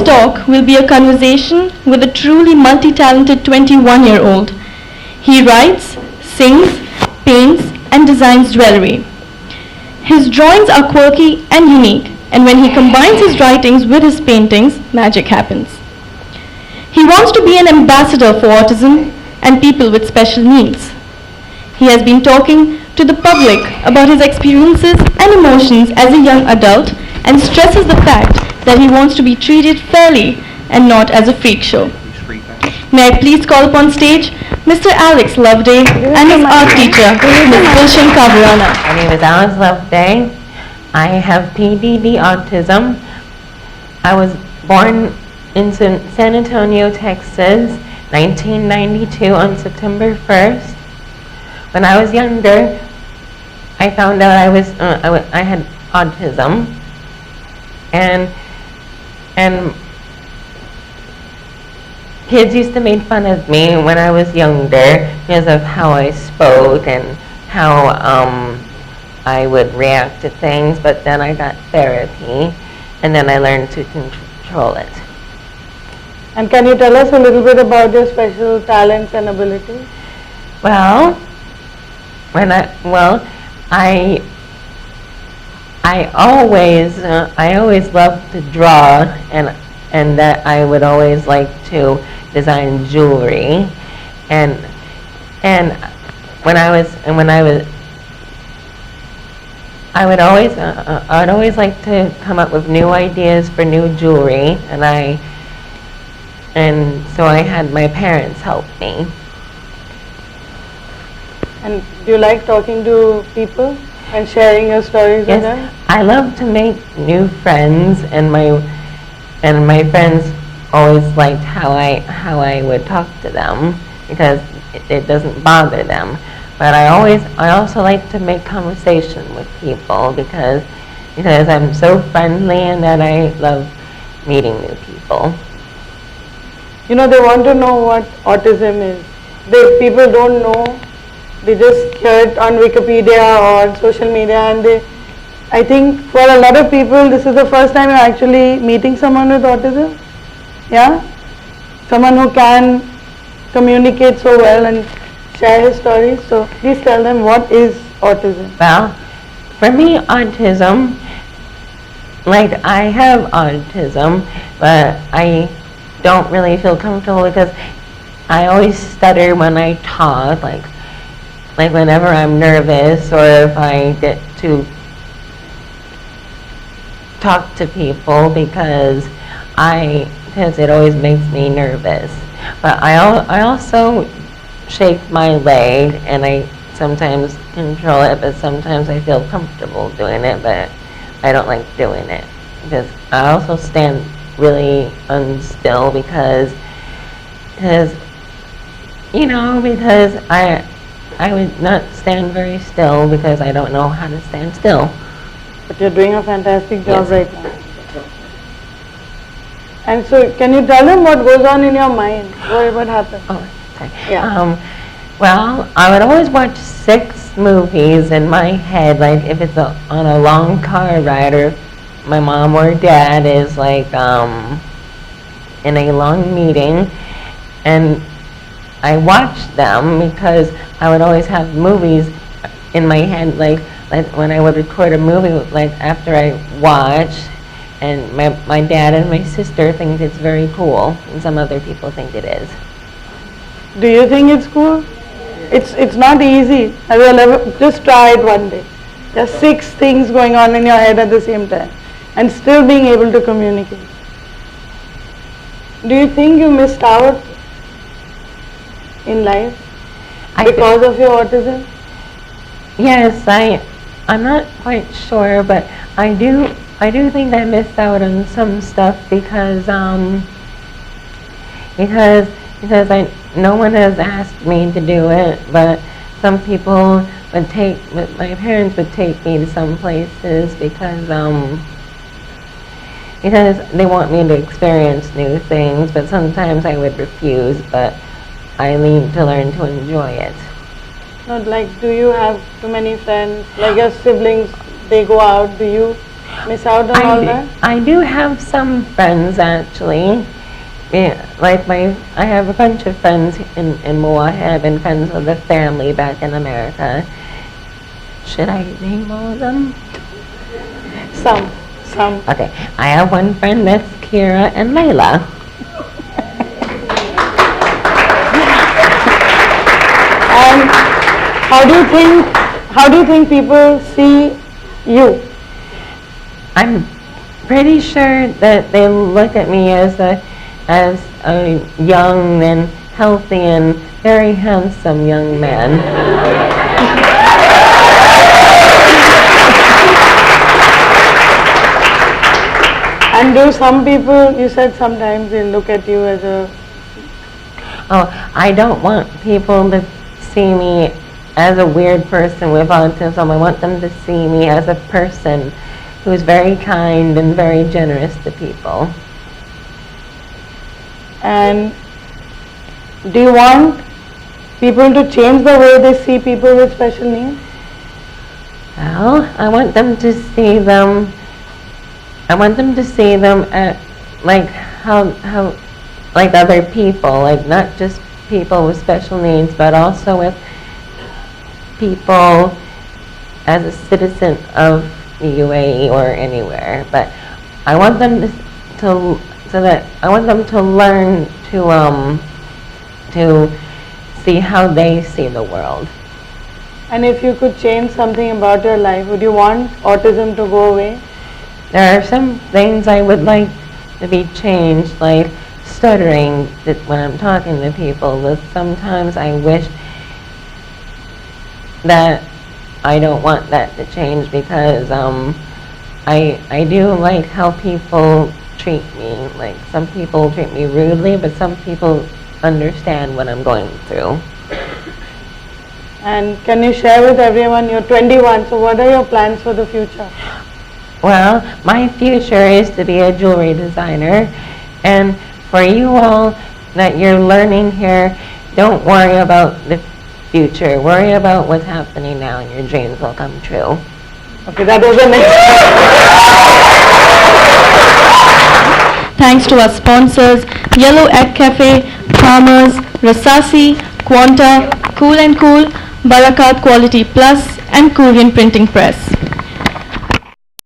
talk will be a conversation with a truly multi-talented 21-year-old. He writes, sings, paints, and designs jewelry. His drawings are quirky and unique, and when he combines his writings with his paintings, magic happens. He wants to be an ambassador for autism and people with special needs. He has been talking to the public about his experiences and emotions as a young adult and stresses the fact that he wants to be treated fairly and not as a freak show. May I please call upon stage Mr. Alex Loveday and his art teacher, Ms. Gulshan Kavarana. My name is Alex Loveday. I have PDD autism. I was born in San Antonio, Texas, 1992 on September 1st. When I was younger, I found out I had autism, and kids used to make fun of me when I was younger because of how I spoke and how I would react to things, but then I got therapy, and then I learned to control it. And can you tell us a little bit about your special talents and abilities? Well, I always loved to draw, and that I would always like to design jewelry, and I'd always like to come up with new ideas for new jewelry, and so I had my parents help me. And do you like talking to people and sharing your stories with them? I love to make new friends, and my friends always liked how I would talk to them because it doesn't bother them. But I also like to make conversation with people because I'm so friendly and that I love meeting new people. You know, they want to know what autism is. People don't know. They just hear it on Wikipedia or social media, and I think for a lot of people this is the first time you're actually meeting someone with autism. Yeah? Someone who can communicate so well and share his stories. So please tell them, what is autism? Well, for me, autism, like I have autism, but I don't really feel comfortable because I always stutter when I talk, like whenever I'm nervous or if I get to talk to people because it always makes me nervous. But I also shake my leg, and I sometimes control it, but sometimes I feel comfortable doing it, but I don't like doing it because I also stand really unstill because I would not stand very still because I don't know how to stand still. But you're doing a fantastic job Yes. right now. And so can you tell them what goes on in your mind? What happens? Oh, sorry. Yeah. Well, I would always watch 6 movies in my head, like if it's on a long car ride or if my mom or dad is like in a long meeting, and I watched them because I would always have movies in my head, like when I would record a movie, like after I watch, and my dad and my sister think it's very cool, and some other people think it is. Do you think it's cool? It's not easy. Have you ever just try it one day? There's 6 things going on in your head at the same time and still being able to communicate. Do you think you missed out in life because of your autism? Yes, I'm not quite sure, but I do think I missed out on some stuff because no one has asked me to do it, but some people my parents would take me to some places because they want me to experience new things, but sometimes I would refuse, but I need to learn to enjoy it. Not like, do you have too many friends? Like your siblings, they go out, do you miss out on all that? I do have some friends actually. Yeah, like I have a bunch of friends in Moab and friends of the family back in America. Should I name all of them? Some. Okay, I have one friend that's Kira and Layla. And how do you think people see you? I'm pretty sure that they look at me as a young and healthy and very handsome young man. And do some people, you said sometimes they look at you as a... Oh, I don't want people to see me as a weird person with autism. I want them to see me as a person who's very kind and very generous to people. And do you want people to change the way they see people with special needs? Well, I want them to see them at like how like other people, like not just people with special needs, but also with people as a citizen of the UAE or anywhere. But I want them to learn to see how they see the world. And if you could change something about your life, would you want autism to go away? There are some things I would like to be changed, like stuttering when I'm talking to people. But sometimes I wish that I don't want that to change because I do like how people treat me. Like some people treat me rudely, but some people understand what I'm going through. And can you share with everyone, you're 21, so what are your plans for the future? Well, my future is to be a jewelry designer, and for you all that you're learning here, don't worry about the future. Worry about what's happening now, and your dreams will come true. Okay, that was the next. Thanks to our sponsors, Yellow Egg Cafe, Farmers, Rasasi, Quanta, Cool & Cool, Barakat Quality Plus, and Korean Printing Press.